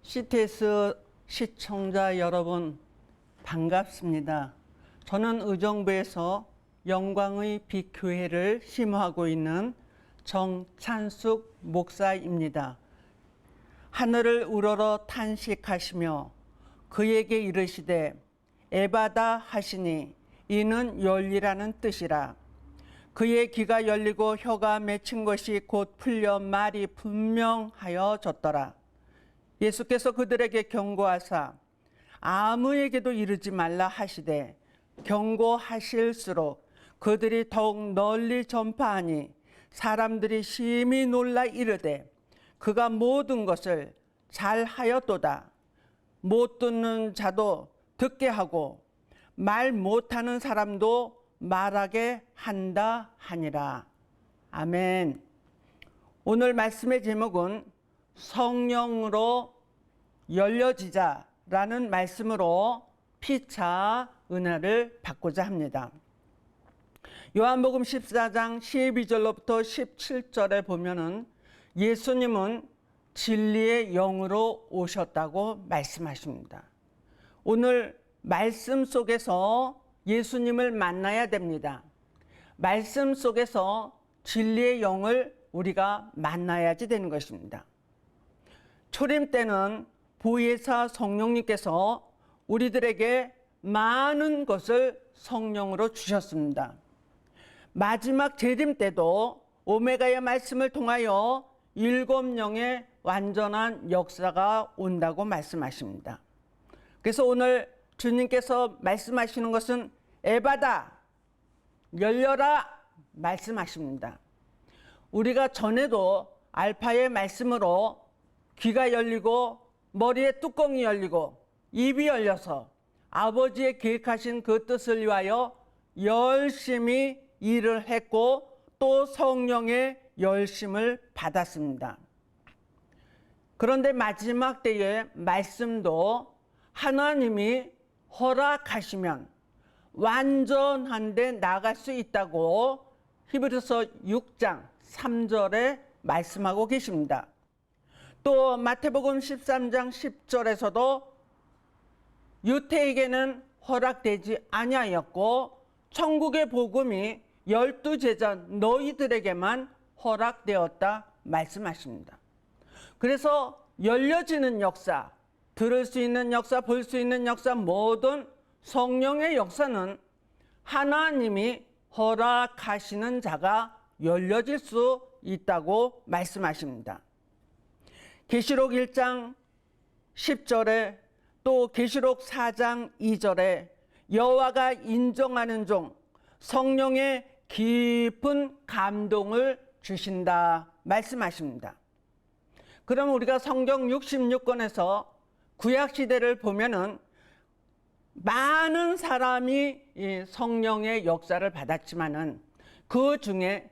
CTS 시청자 여러분 반갑습니다. 저는 의정부에서 영광의 빛교회를 심호하고 있는 정찬숙 목사입니다. 하늘을 우러러 탄식하시며 그에게 이르시되 에바다 하시니 이는 열리라는 뜻이라. 그의 귀가 열리고 혀가 맺힌 것이 곧 풀려 말이 분명하여졌더라. 예수께서 그들에게 경고하사 아무에게도 이르지 말라 하시되 경고하실수록 그들이 더욱 널리 전파하니 사람들이 심히 놀라 이르되 그가 모든 것을 잘하였도다. 못 듣는 자도 듣게 하고 말 못하는 사람도 말하게 한다 하니라. 아멘. 오늘 말씀의 제목은 성령으로 열려지자라는 말씀으로 피차 은혜를 받고자 합니다. 요한복음 14장 12절로부터 17절에 보면은 예수님은 진리의 영으로 오셨다고 말씀하십니다. 오늘 말씀 속에서 예수님을 만나야 됩니다. 말씀 속에서 진리의 영을 우리가 만나야지 되는 것입니다. 초림 때는 보혜사 성령님께서 우리들에게 많은 것을 성령으로 주셨습니다. 마지막 재림 때도 오메가의 말씀을 통하여 7영의 완전한 역사가 온다고 말씀하십니다. 그래서 오늘 주님께서 말씀하시는 것은 에바다, 열려라 말씀하십니다. 우리가 전에도 알파의 말씀으로 귀가 열리고 머리에 뚜껑이 열리고 입이 열려서 아버지의 계획하신 그 뜻을 위하여 열심히 일을 했고 또 성령의 열심을 받았습니다. 그런데 마지막 때의 말씀도 하나님이 허락하시면 완전한 데 나갈 수 있다고 히브리서 6장 3절에 말씀하고 계십니다. 또 마태복음 13장 10절에서도 유태에게는 허락되지 아니하였고 천국의 복음이 12제자 너희들에게만 허락되었다 말씀하십니다. 그래서 열려지는 역사, 들을 수 있는 역사, 볼 수 있는 역사, 모든 성령의 역사는 하나님이 허락하시는 자가 열려질 수 있다고 말씀하십니다. 계시록 1장 10절에 또 계시록 4장 2절에 여호와가 인정하는 종 성령의 깊은 감동을 주신다 말씀하십니다. 그럼 우리가 성경 66권에서 구약시대를 보면은 많은 사람이 이 성령의 역사를 받았지만은 그 중에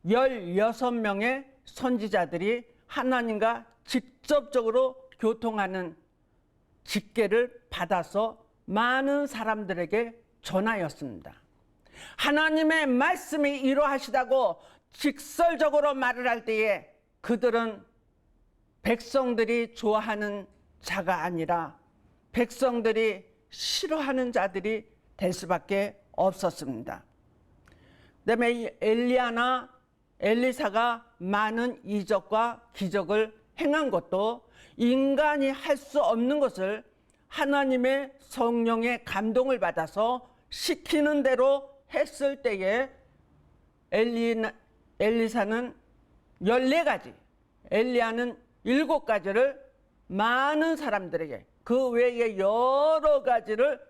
16명의 선지자들이 하나님과 직접적으로 교통하는 직계를 받아서 많은 사람들에게 전하였습니다. 하나님의 말씀이 이루어지다고 직설적으로 말을 할 때에 그들은 백성들이 좋아하는 자가 아니라 백성들이 싫어하는 자들이 될 수밖에 없었습니다. 그다음에 엘리야나 엘리사가 많은 이적과 기적을 행한 것도 인간이 할 수 없는 것을 하나님의 성령의 감동을 받아서 시키는 대로 했을 때에 엘리사는 14가지, 엘리야는 7가지를 많은 사람들에게 그 외에 여러 가지를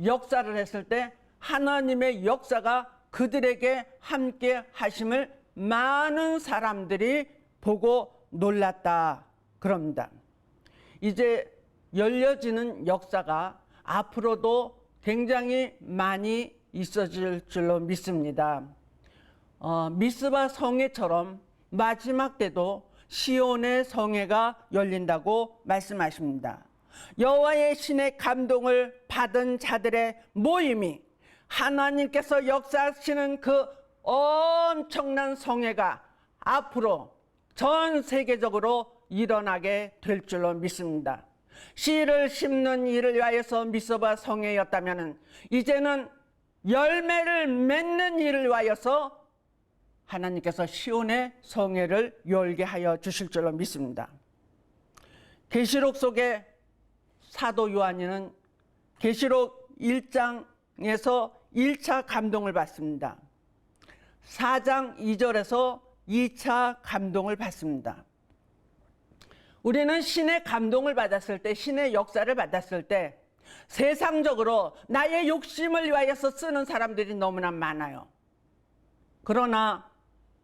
역사를 했을 때 하나님의 역사가 그들에게 함께 하심을 많은 사람들이 보고 놀랐다 그럽니다. 이제 열려지는 역사가 앞으로도 굉장히 많이 있어질 줄로 믿습니다. 미스바 성회처럼 마지막 때도 시온의 성회가 열린다고 말씀하십니다. 여호와의 신의 감동을 받은 자들의 모임이 하나님께서 역사하시는 그 엄청난 성회가 앞으로 전 세계적으로 일어나게 될 줄로 믿습니다. 씨를 심는 일을 위하여서 미스바 성회였다면 이제는 열매를 맺는 일을 위하여서 하나님께서 시온의 성회를 열게 하여 주실 줄로 믿습니다. 계시록 속에 사도 요한이는 계시록 1장에서 1차 감동을 받습니다. 4장 2절에서 2차 감동을 받습니다. 우리는 신의 감동을 받았을 때, 신의 역사를 받았을 때 세상적으로 나의 욕심을 위하여서 쓰는 사람들이 너무나 많아요. 그러나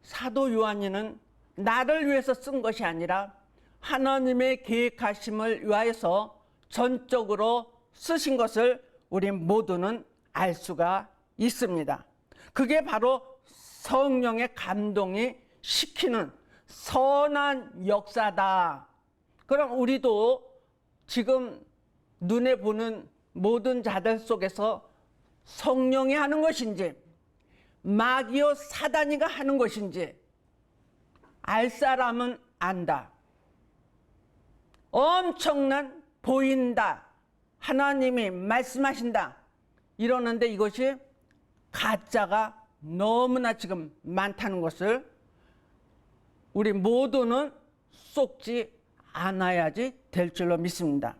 사도 요한이는 나를 위해서 쓴 것이 아니라 하나님의 계획하심을 위하여서 전적으로 쓰신 것을 우리 모두는 알 수가 있습니다. 그게 바로 성령의 감동이 시키는 선한 역사다. 그럼 우리도 지금 눈에 보는 모든 자들 속에서 성령이 하는 것인지 마귀요 사단이가 하는 것인지 알 사람은 안다. 엄청난 보인다. 하나님이 말씀하신다. 이러는데 이것이 가짜가 너무나 지금 많다는 것을 우리 모두는 속지 않아야지 될 줄로 믿습니다.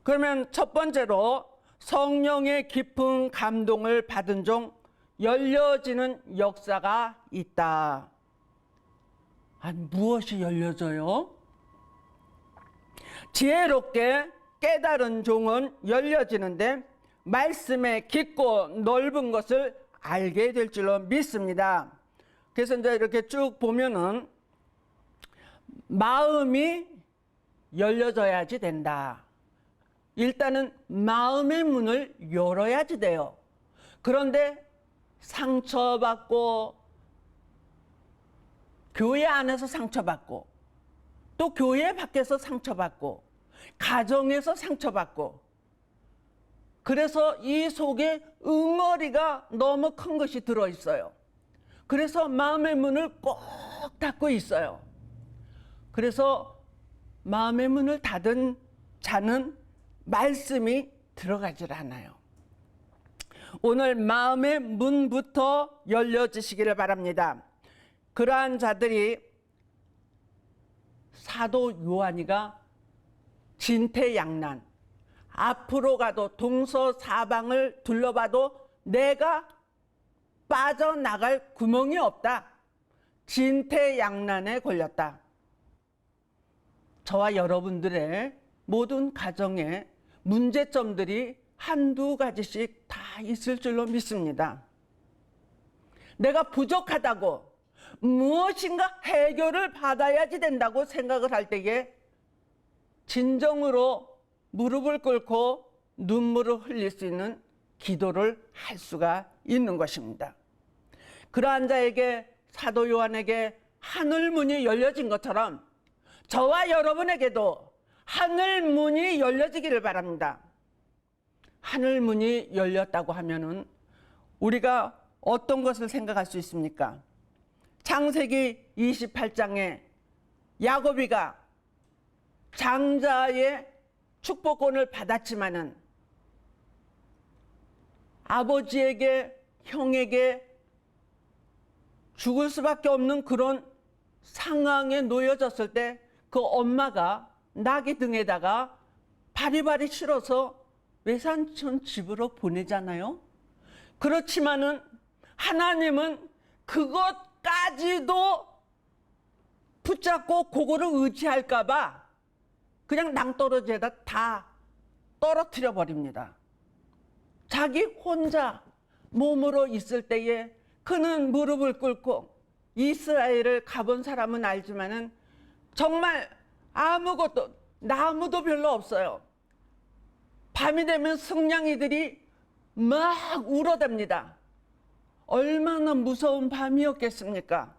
그러면 첫 번째로 성령의 깊은 감동을 받은 종 열려지는 역사가 있다. 무엇이 열려져요? 지혜롭게 깨달은 종은 열려지는데 말씀의 깊고 넓은 것을 알게 될 줄로 믿습니다. 그래서 이제 이렇게 쭉 보면은 마음이 열려져야지 된다. 일단은 마음의 문을 열어야지 돼요. 그런데 상처받고 교회 안에서 상처받고 또 교회 밖에서 상처받고 가정에서 상처받고 그래서 이 속에 응어리가 너무 큰 것이 들어있어요. 그래서 마음의 문을 꼭 닫고 있어요. 그래서 마음의 문을 닫은 자는 말씀이 들어가질 않아요. 오늘 마음의 문부터 열려지시기를 바랍니다. 그러한 자들이 사도 요한이가 진퇴양난, 앞으로 가도 동서사방을 둘러봐도 내가 빠져나갈 구멍이 없다. 진퇴양난에 걸렸다. 저와 여러분들의 모든 가정에 문제점들이 한두 가지씩 다 있을 줄로 믿습니다. 내가 부족하다고 무엇인가 해결을 받아야지 된다고 생각을 할 때에 진정으로 무릎을 꿇고 눈물을 흘릴 수 있는 기도를 할 수가 있는 것입니다. 그러한 자에게 사도 요한에게 하늘 문이 열려진 것처럼 저와 여러분에게도 하늘 문이 열려지기를 바랍니다. 하늘 문이 열렸다고 하면은 우리가 어떤 것을 생각할 수 있습니까? 창세기 28장에 야곱이가 장자의 축복권을 받았지만은 아버지에게 형에게 죽을 수밖에 없는 그런 상황에 놓여졌을 때 그 엄마가 나귀 등에다가 바리바리 실어서 외산촌 집으로 보내잖아요. 그렇지만은 하나님은 그것까지도 붙잡고 그거를 의지할까봐 그냥 낭떠러지에다 다 떨어뜨려 버립니다. 자기 혼자 몸으로 있을 때에 그는 무릎을 꿇고 이스라엘을 가본 사람은 알지만은 정말 아무것도 나무도 별로 없어요. 밤이 되면 승냥이들이 막 울어댑니다. 얼마나 무서운 밤이었겠습니까?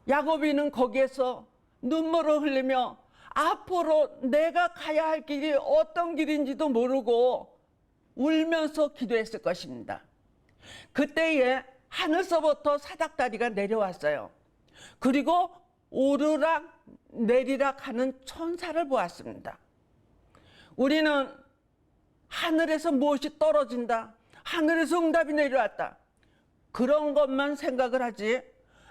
야곱이는 거기에서 눈물을 흘리며 앞으로 내가 가야 할 길이 어떤 길인지도 모르고 울면서 기도했을 것입니다. 그때에 하늘서부터 사닥다리가 내려왔어요. 그리고 오르락 내리락 하는 천사를 보았습니다. 우리는 하늘에서 무엇이 떨어진다, 하늘에서 응답이 내려왔다, 그런 것만 생각을 하지,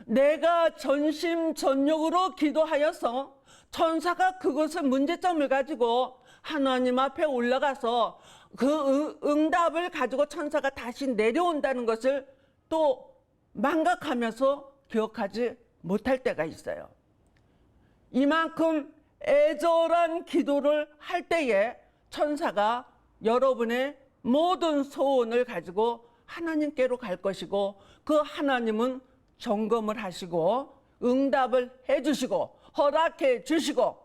내가 전심전력으로 기도하여서 천사가 그것의 문제점을 가지고 하나님 앞에 올라가서 그 응답을 가지고 천사가 다시 내려온다는 것을 또 망각하면서 기억하지 못할 때가 있어요. 이만큼 애절한 기도를 할 때에 천사가 여러분의 모든 소원을 가지고 하나님께로 갈 것이고, 그 하나님은 점검을 하시고 응답을 해주시고 허락해 주시고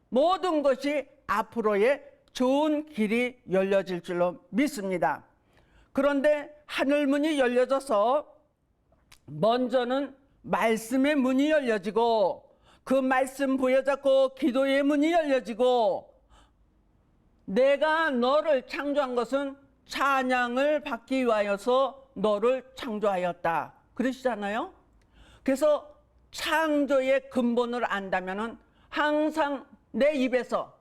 모든 것이 앞으로의 좋은 길이 열려질 줄로 믿습니다. 그런데 하늘문이 열려져서 먼저는 말씀의 문이 열려지고, 그 말씀 부여잡고 기도의 문이 열려지고, 내가 너를 창조한 것은 찬양을 받기 위하여서 너를 창조하였다 그러시잖아요. 그래서 창조의 근본을 안다면은 항상 내 입에서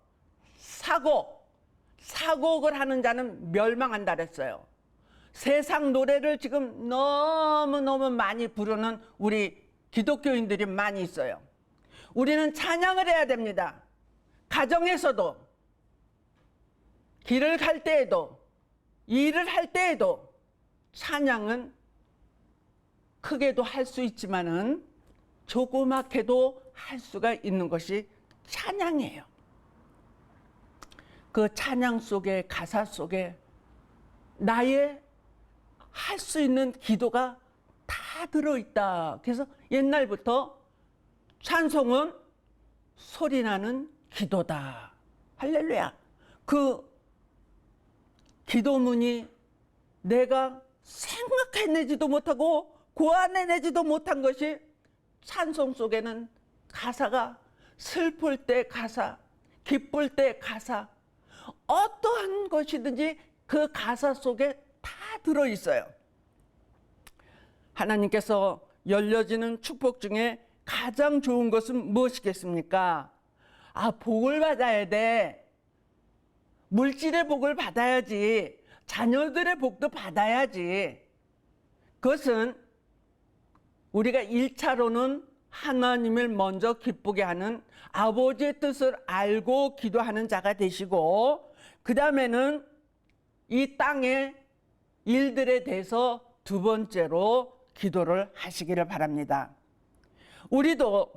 사곡을 하는 자는 멸망한다 그랬어요. 세상 노래를 지금 너무너무 많이 부르는 우리 기독교인들이 많이 있어요. 우리는 찬양을 해야 됩니다. 가정에서도, 길을 갈 때에도, 일을 할 때에도 찬양은 크게도 할 수 있지만은 조그맣게도 할 수가 있는 것이 찬양이에요. 그 찬양 속에, 가사 속에 나의 할 수 있는 기도가 다 들어있다. 그래서 옛날부터 찬송은 소리나는 기도다. 할렐루야. 그 기도문이 내가 생각해내지도 못하고 고안해내지도 못한 것이 찬송 속에는 가사가, 슬플 때 가사, 기쁠 때 가사, 어떠한 것이든지 그 가사 속에 다 들어있어요. 하나님께서 열려지는 축복 중에 가장 좋은 것은 무엇이겠습니까? 복을 받아야 돼. 물질의 복을 받아야지. 자녀들의 복도 받아야지. 그것은 우리가 1차로는 하나님을 먼저 기쁘게 하는 아버지의 뜻을 알고 기도하는 자가 되시고, 그 다음에는 이 땅의 일들에 대해서 두 번째로 기도를 하시기를 바랍니다. 우리도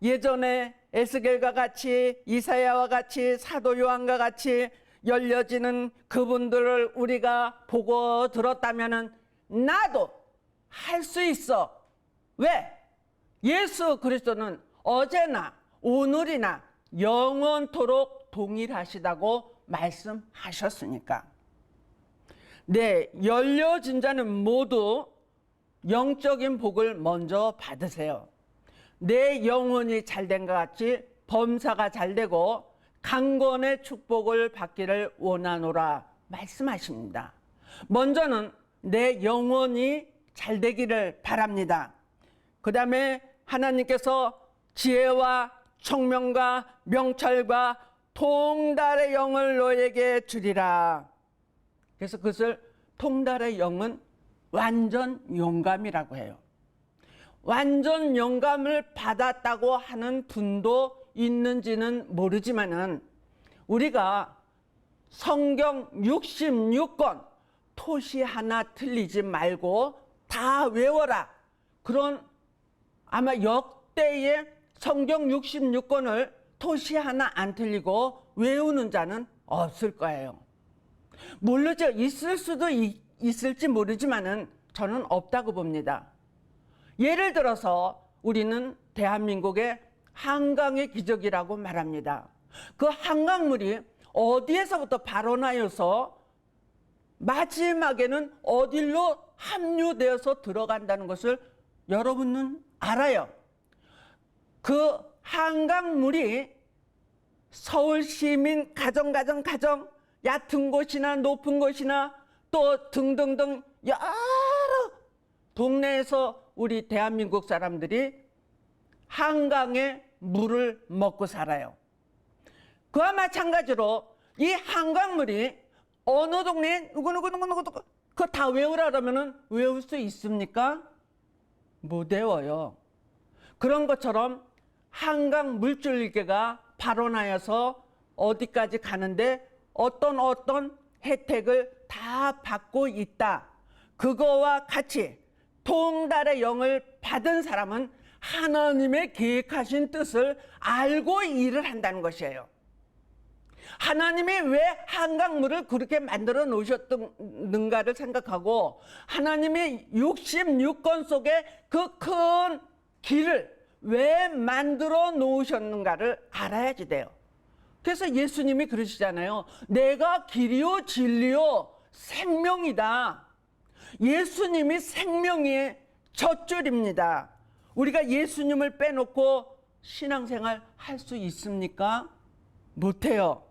예전에 에스겔과 같이, 이사야와 같이, 사도 요한과 같이 열려지는 그분들을 우리가 보고 들었다면은 나도 할 수 있어. 왜? 예수 그리스도는 어제나 오늘이나 영원토록 동일하시다고 말씀하셨으니까. 네, 열려진 자는 모두 영적인 복을 먼저 받으세요. 내 영혼이 잘된 것 같이 범사가 잘되고 강건의 축복을 받기를 원하노라 말씀하십니다. 먼저는 내 영혼이 잘되기를 바랍니다. 그 다음에 하나님께서 지혜와 총명과 명철과 통달의 영을 너에게 주리라. 그래서 그것을 통달의 영은 완전 영감이라고 해요. 완전 영감을 받았다고 하는 분도 있는지는 모르지만은 우리가 성경 66권 토시 하나 틀리지 말고 다 외워라. 그런 아마 역대의 성경 66권을 토시 하나 안 틀리고 외우는 자는 없을 거예요. 모르죠. 있을 수도 있을지 모르지만은 저는 없다고 봅니다. 예를 들어서 우리는 대한민국의 한강의 기적이라고 말합니다. 그 한강물이 어디에서부터 발원하여서 마지막에는 어디로 합류되어서 들어간다는 것을 여러분은 알아요. 그 한강물이 서울 시민 가정 얕은 곳이나 높은 곳이나 또 등등등 여러 동네에서 우리 대한민국 사람들이 한강의 물을 먹고 살아요. 그와 마찬가지로 이 한강물이 어느 동네에 누구누구누구누구 그거 다 외우라 그러면은 외울 수 있습니까? 못 외워요. 그런 것처럼 한강 물줄기가 발원하여서 어디까지 가는데 어떤 혜택을 다 받고 있다. 그거와 같이 통달의 영을 받은 사람은 하나님의 계획하신 뜻을 알고 일을 한다는 것이에요. 하나님이 왜 한강물을 그렇게 만들어 놓으셨는가를 생각하고 하나님이 66권 속에 그 큰 길을 왜 만들어 놓으셨는가를 알아야지 돼요. 그래서 예수님이 그러시잖아요. 내가 길이요 진리요 생명이다. 예수님이 생명의 젖줄입니다. 우리가 예수님을 빼놓고 신앙생활 할 수 있습니까? 못해요.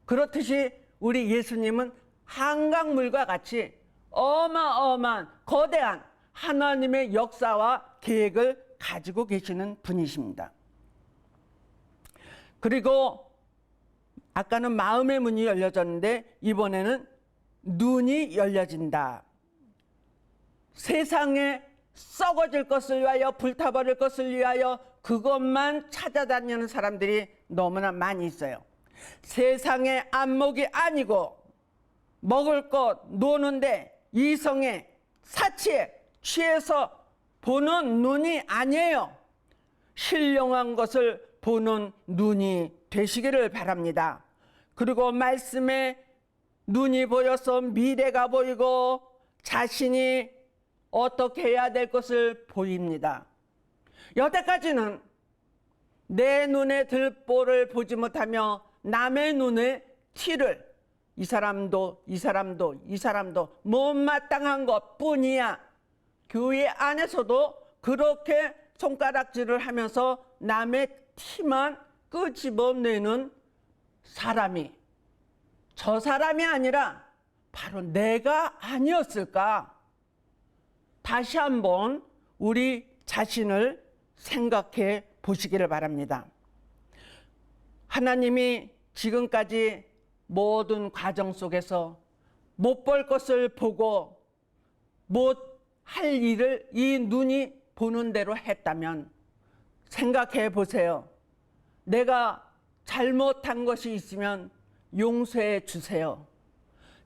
그렇듯이 우리 예수님은 한강물과 같이 어마어마한 거대한 하나님의 역사와 계획을 가지고 계시는 분이십니다. 그리고 아까는 마음의 문이 열려졌는데 이번에는 눈이 열려진다. 세상에 썩어질 것을 위하여 불타버릴 것을 위하여 그것만 찾아다니는 사람들이 너무나 많이 있어요. 세상의 안목이 아니고 먹을 것 노는데 이성의 사치에 취해서 보는 눈이 아니에요. 신령한 것을 보는 눈이 되시기를 바랍니다. 그리고 말씀에 눈이 보여서 미래가 보이고 자신이 어떻게 해야 될 것을 보입니다. 여태까지는 내 눈에 들보를 보지 못하며 남의 눈에 티를 이 사람도 못마땅한 것뿐이야. 교회 안에서도 그렇게 손가락질을 하면서 남의 티만 끄집어내는 사람이 저 사람이 아니라 바로 내가 아니었을까? 다시 한번 우리 자신을 생각해 보시기를 바랍니다. 하나님이 지금까지 모든 과정 속에서 못 볼 것을 보고 못 할 일을 이 눈이 보는 대로 했다면 생각해 보세요. 내가 잘못한 것이 있으면 용서해 주세요.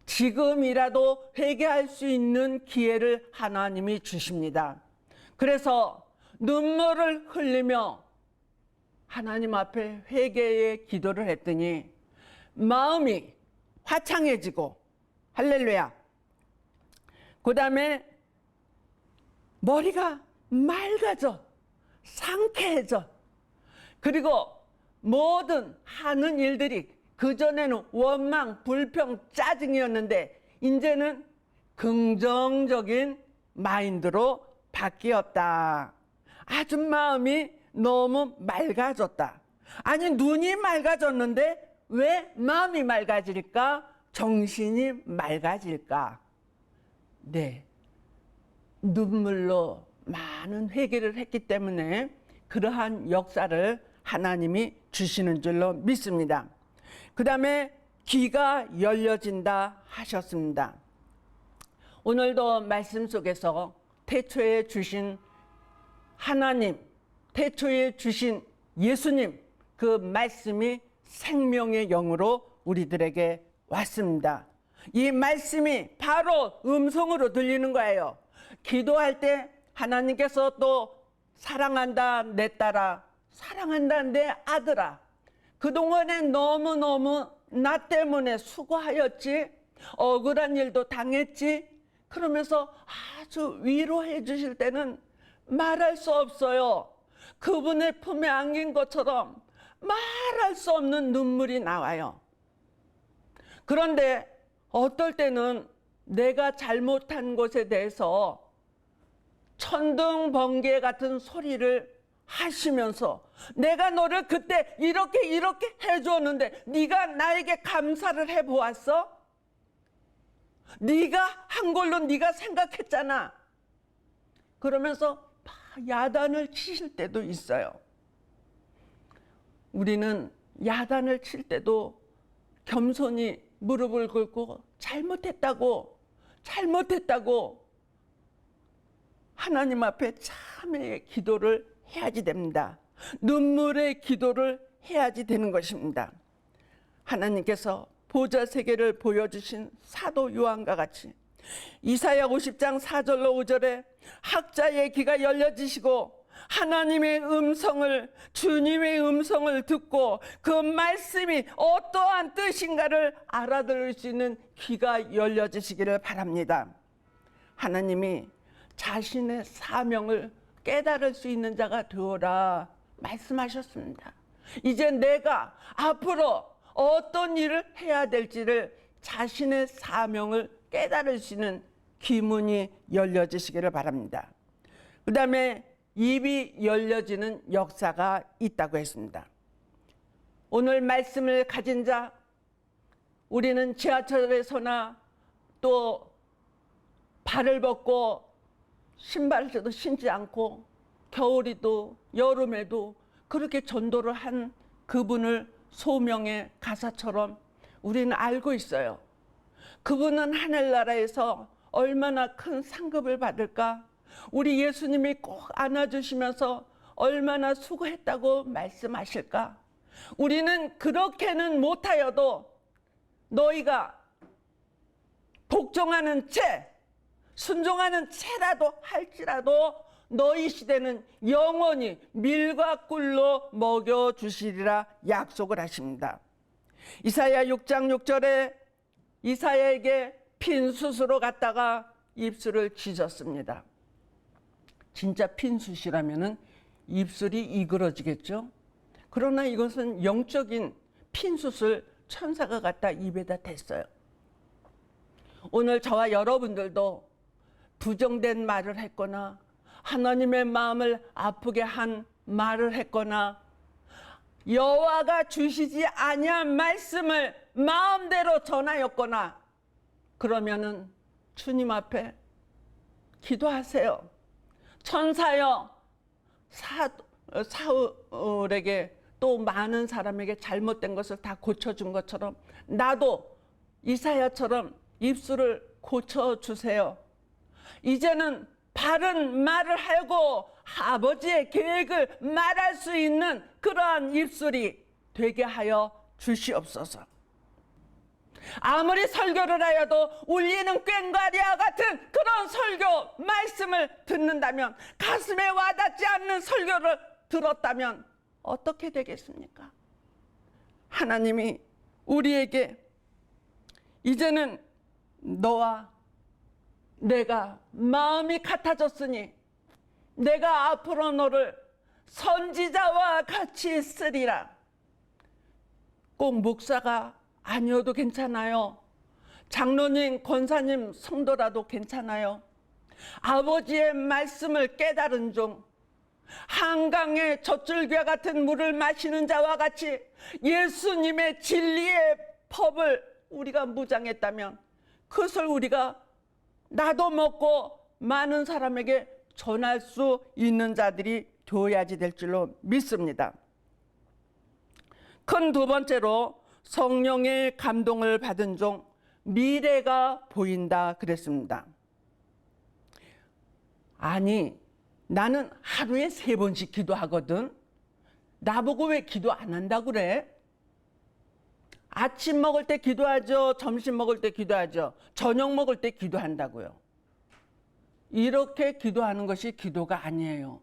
지금이라도 회개할 수 있는 기회를 하나님이 주십니다. 그래서 눈물을 흘리며 하나님 앞에 회개의 기도를 했더니 마음이 화창해지고 할렐루야. 그 다음에 머리가 맑아져 상쾌해져. 그리고 모든 하는 일들이 그전에는 원망, 불평, 짜증이었는데 이제는 긍정적인 마인드로 바뀌었다. 아주 마음이 너무 맑아졌다. 아니 눈이 맑아졌는데 왜 마음이 맑아질까? 정신이 맑아질까? 네, 눈물로 많은 회개를 했기 때문에 그러한 역사를 하나님이 주시는 줄로 믿습니다. 그 다음에 귀가 열려진다 하셨습니다. 오늘도 말씀 속에서 태초에 주신 하나님, 태초에 주신 예수님, 그 말씀이 생명의 영으로 우리들에게 왔습니다. 이 말씀이 바로 음성으로 들리는 거예요. 기도할 때 하나님께서 또 사랑한다 내 딸아, 사랑한다 내 아들아, 그동안에 너무너무 나 때문에 수고하였지, 억울한 일도 당했지, 그러면서 아주 위로해 주실 때는 말할 수 없어요. 그분의 품에 안긴 것처럼 말할 수 없는 눈물이 나와요. 그런데 어떨 때는 내가 잘못한 것에 대해서 천둥번개 같은 소리를 하시면서 내가 너를 그때 이렇게 해줬는데 네가 나에게 감사를 해보았어? 네가 한 걸로 네가 생각했잖아. 그러면서 야단을 치실 때도 있어요. 우리는 야단을 칠 때도 겸손히 무릎을 꿇고 잘못했다고 하나님 앞에 참회의 기도를 해야지 됩니다. 눈물의 기도를 해야지 되는 것입니다. 하나님께서 보좌 세계를 보여주신 사도 요한과 같이 이사야 50장 4절로 5절에 학자의 귀가 열려지시고 하나님의 음성을, 주님의 음성을 듣고 그 말씀이 어떠한 뜻인가를 알아들을 수 있는 귀가 열려지시기를 바랍니다. 하나님이 자신의 사명을 깨달을 수 있는 자가 되어라 말씀하셨습니다. 이제 내가 앞으로 어떤 일을 해야 될지를 자신의 사명을 깨달을 수 있는 귀문이 열려지시기를 바랍니다. 그 다음에 입이 열려지는 역사가 있다고 했습니다. 오늘 말씀을 가진 자, 우리는 지하철에서나 또 발을 벗고 신발도 신지 않고 겨울이도 여름에도 그렇게 전도를 한 그분을 소명의 가사처럼 우리는 알고 있어요. 그분은 하늘나라에서 얼마나 큰 상급을 받을까? 우리 예수님이 꼭 안아주시면서 얼마나 수고했다고 말씀하실까? 우리는 그렇게는 못하여도 너희가 복종하는 채, 순종하는 채라도 할지라도 너희 시대는 영원히 밀과 꿀로 먹여주시리라 약속을 하십니다. 이사야 6장 6절에 이사야에게 핀 숯으로 갔다가 입술을 찢었습니다. 진짜 핀 숯이라면 입술이 이그러지겠죠. 그러나 이것은 영적인 핀 숯을 천사가 갖다 입에다 댔어요. 오늘 저와 여러분들도 부정된 말을 했거나 하나님의 마음을 아프게 한 말을 했거나 여호와가 주시지 아니한 말씀을 마음대로 전하였거나 그러면은 주님 앞에 기도하세요. 천사여 사울에게 또 많은 사람에게 잘못된 것을 다 고쳐준 것처럼 나도 이사야처럼 입술을 고쳐주세요. 이제는 바른 말을 하고 아버지의 계획을 말할 수 있는 그러한 입술이 되게 하여 주시옵소서. 아무리 설교를 하여도 울리는 꽹과리와 같은 그런 설교 말씀을 듣는다면, 가슴에 와닿지 않는 설교를 들었다면 어떻게 되겠습니까? 하나님이 우리에게 이제는 너와 내가 마음이 같아졌으니 내가 앞으로 너를 선지자와 같이 쓰리라. 꼭 목사가 아니어도 괜찮아요. 장로님, 권사님, 성도라도 괜찮아요. 아버지의 말씀을 깨달은 종, 한강의 젖줄기와 같은 물을 마시는 자와 같이 예수님의 진리의 법을 우리가 무장했다면 그것을 우리가 나도 먹고 많은 사람에게 전할 수 있는 자들이 되어야지 될 줄로 믿습니다. 큰 두 번째로 성령의 감동을 받은 종, 미래가 보인다 그랬습니다. 아니, 나는 하루에 3번씩 기도하거든. 나보고 왜 기도 안 한다고 그래? 아침 먹을 때 기도하죠. 점심 먹을 때 기도하죠. 저녁 먹을 때 기도한다고요. 이렇게 기도하는 것이 기도가 아니에요.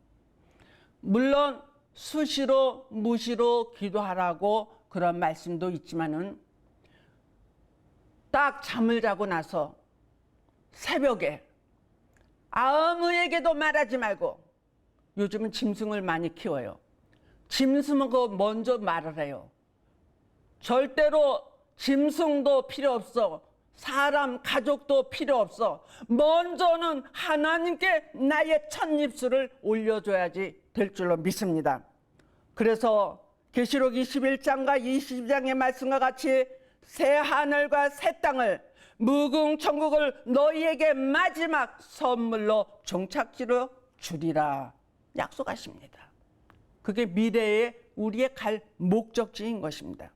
물론 수시로 무시로 기도하라고 그런 말씀도 있지만은 딱 잠을 자고 나서 새벽에 아무에게도 말하지 말고, 요즘은 짐승을 많이 키워요. 짐승하고 먼저 말을 해요. 절대로 짐승도 필요 없어. 사람, 가족도 필요 없어. 먼저는 하나님께 나의 첫 입술을 올려줘야지 될 줄로 믿습니다. 그래서 계시록 21장과 22장의 말씀과 같이 새 하늘과 새 땅을, 무궁천국을 너희에게 마지막 선물로 종착지로 주리라 약속하십니다. 그게 미래의 우리의 갈 목적지인 것입니다.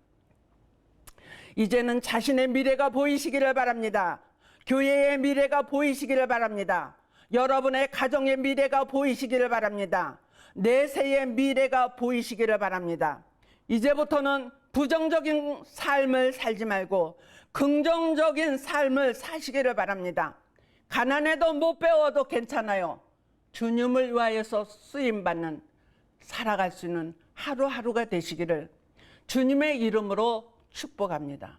이제는 자신의 미래가 보이시기를 바랍니다. 교회의 미래가 보이시기를 바랍니다. 여러분의 가정의 미래가 보이시기를 바랍니다. 내세의 미래가 보이시기를 바랍니다. 이제부터는 부정적인 삶을 살지 말고 긍정적인 삶을 사시기를 바랍니다. 가난해도 못 배워도 괜찮아요. 주님을 위하여서 쓰임받는 살아갈 수 있는 하루하루가 되시기를 주님의 이름으로 축복합니다.